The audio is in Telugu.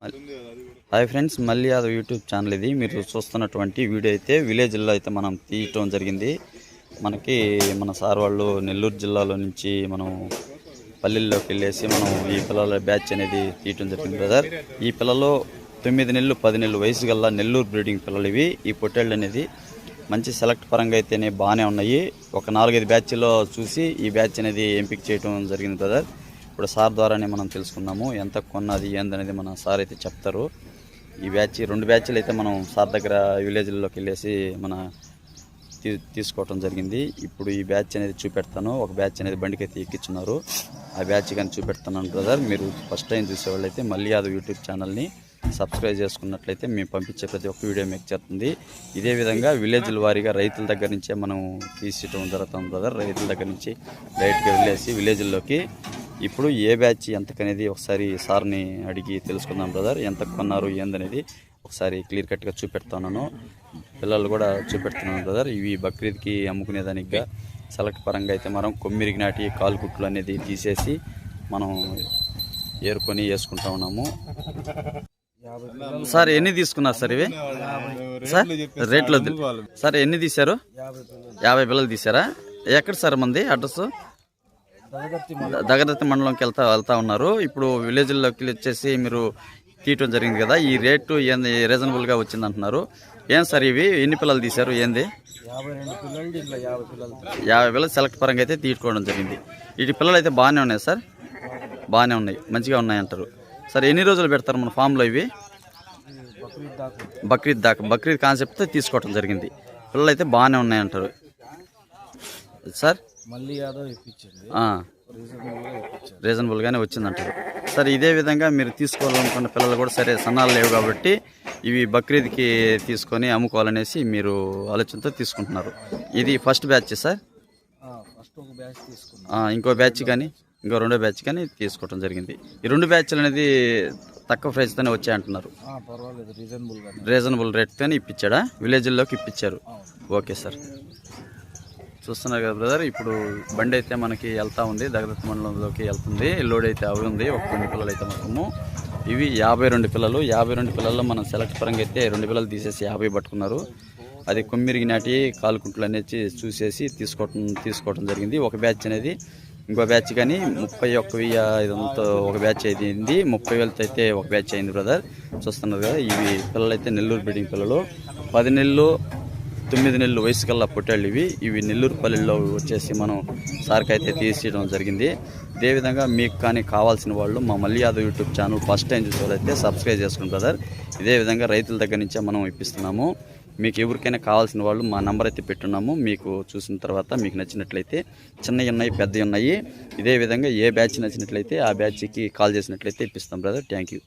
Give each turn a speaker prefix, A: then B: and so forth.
A: హాయ్ ఫ్రెండ్స్, మళ్ళీ అది యూట్యూబ్ ఛానల్. ఇది మీరు చూస్తున్నటువంటి వీడియో అయితే విలేజ్లో అయితే మనం తీయటం జరిగింది. మనకి మన సార్ వాళ్ళు నెల్లూరు జిల్లాలో నుంచి మనం పల్లెల్లోకి వెళ్ళేసి మనం ఈ పిల్లల బ్యాచ్ అనేది తీయటం జరిగింది బ్రదర్. ఈ పిల్లలు 9 నెలలు 10 నెలలు వయసు గల నెల్లూరు బ్రీడింగ్ పిల్లలు ఇవి. ఈ పొట్టేళ్ళు అనేది మంచి సెలెక్ట్ పరంగా అయితేనే బాగానే ఉన్నాయి. ఒక 4-5 బ్యాచ్లో చూసి ఈ బ్యాచ్ అనేది ఎంపిక చేయడం జరిగింది బ్రదర్. ఇప్పుడు సార్ ద్వారానే మనం తెలుసుకున్నాము ఎంత కొన్నది ఏందనేది మన సార్ అయితే చెప్తారు. ఈ బ్యాచ్ 2 బ్యాచ్లు అయితే మనం సార్ దగ్గర విలేజ్లోకి వెళ్ళేసి మన తీసుకోవటం జరిగింది. ఇప్పుడు ఈ బ్యాచ్ అనేది చూపెడతాను. ఒక బ్యాచ్ అనేది బండికి అయితే ఎక్కించున్నారు. ఆ బ్యాచ్ కానీ చూపెడతాను బ్రదర్. మీరు ఫస్ట్ టైం చూసేవాళ్ళు అయితే మళ్ళీ అది యూట్యూబ్ ఛానల్ని సబ్స్క్రైబ్ చేసుకున్నట్లయితే మేము పంపించే ప్రతి ఒక్క వీడియో మీకు చేస్తుంది. ఇదే విధంగా విలేజ్ల వారీగా రైతుల దగ్గర నుంచే మనం తీసుకోవడం జరుగుతుంది బ్రదర్. రైతుల దగ్గర నుంచి డైరెక్ట్గా వెళ్ళేసి విలేజ్ల్లోకి ఇప్పుడు ఏ బ్యాచ్ ఎంతకనేది ఒకసారి సార్ని అడిగి తెలుసుకుందాం బ్రదర్. ఎంత కొన్నారు ఏందనేది ఒకసారి క్లియర్ కట్గా చూపెడుతున్నాను. పిల్లలు కూడా చూపెడుతున్నాను బ్రదర్. ఇవి బక్రీద్కి అమ్ముకునేదానికిగా సెలెక్ట్ పరంగా అయితే మనం కొమ్మిరికి నాటి కాలుకుట్లు అనేది తీసేసి మనం ఏరుకొని వేసుకుంటా ఉన్నాము. సార్ ఎన్ని తీసుకున్నారు సార్ ఇవి? సార్ రేట్లో సార్ ఎన్ని తీశారు? 50 పిల్లలు తీసారా? ఎక్కడ సార్ మంది అడ్రస్? దగదత్తి మండలంకి వెళ్తా ఉన్నారు. ఇప్పుడు విలేజ్లోకి వచ్చేసి మీరు తీయటం జరిగింది కదా, ఈ రేటు ఏంది రీజనబుల్గా వచ్చింది అంటున్నారు. ఏం సార్ ఇవి ఎన్ని పిల్లలు తీశారు ఏంది? 50 పిల్లలు సెలెక్ట్ పరంగా అయితే తీసుకోవడం జరిగింది. వీటి పిల్లలు అయితే బాగానే ఉన్నాయి సార్, బాగానే ఉన్నాయి, మంచిగా ఉన్నాయి అంటారు. సార్ ఎన్ని రోజులు పెడతారు మన ఫామ్లో ఇవి? బక్రీద్ దాకా, బక్రీద్ కాన్సెప్ట్తో తీసుకోవడం జరిగింది. పిల్లలు అయితే బాగానే ఉన్నాయి అంటారు సార్. రీజనబుల్గానే వచ్చిందంటారు సార్. ఇదే విధంగా మీరు తీసుకోవాలనుకున్న పిల్లలు కూడా సరే సన్నాలు లేవు కాబట్టి ఇవి బక్రీద్కి తీసుకొని అమ్ముకోవాలనేసి మీరు ఆలోచనతో తీసుకుంటున్నారు. ఇది ఫస్ట్ బ్యాచ్ సార్. ఇంకో బ్యాచ్ కానీ ఇంకో 2వ బ్యాచ్ కానీ తీసుకోవడం జరిగింది. ఈ 2 బ్యాచ్లు అనేది తక్కువ ప్రైస్తోనే వచ్చాయంటున్నారు. రీజనబుల్ రేట్తోనే ఇప్పించాడా? విలేజ్లోకి ఇప్పించారు. Okay sir. చూస్తున్నారు కదా బ్రదర్, ఇప్పుడు బండి అయితే మనకి వెళ్తా ఉంది, దగదత్తి మండలంలోకి వెళ్తుంది. లోడ్ అయితే అవి ఉంది. ఒక 2 పిల్లలు అయితే మొత్తము ఇవి 52 పిల్లలు. 52 పిల్లల్లో మనం సెలెక్ట్ పరంగా అయితే 2 పిల్లలు తీసేసి 50 పట్టుకున్నారు. అది కొమ్మిరికి నాటి కాలుకుంట్లు అనేది చూసేసి తీసుకోవడం జరిగింది. ఒక బ్యాచ్ అనేది ఇంకో బ్యాచ్ కానీ 31,500 ఒక బ్యాచ్ అయింది. 30,000 అయితే ఒక బ్యాచ్ అయింది బ్రదర్. చూస్తున్నారు కదా, ఇవి పిల్లలు అయితే నెల్లూరు బ్రీడింగ్ పిల్లలు. 10 నెలలు 9 నెలలు వయసు కల్లా పొట్టాళ్ళు ఇవి నెల్లూరు పల్లెల్లో వచ్చేసి మనం సార్కి అయితే తీసేయడం జరిగింది. ఇదేవిధంగా మీకు కానీ కావాల్సిన వాళ్ళు మా మళ్ళీ Yadav YouTube channel first time చూసే వాళ్ళైతే సబ్స్క్రైబ్ చేసుకుని బ్రదర్. ఇదే విధంగా రైతుల దగ్గర నుంచే మనం ఇప్పిస్తున్నాము. మీకు ఎవరికైనా కావాల్సిన వాళ్ళు మా నెంబర్ అయితే పెట్టున్నాము. మీకు చూసిన తర్వాత మీకు నచ్చినట్లయితే చిన్నవి ఉన్నాయి, పెద్దవి ఉన్నాయి. ఇదే విధంగా ఏ బ్యాచ్ నచ్చినట్లయితే ఆ బ్యాచ్కి కాల్ చేసినట్లయితే ఇప్పిస్తాం బ్రదర్. Thank you.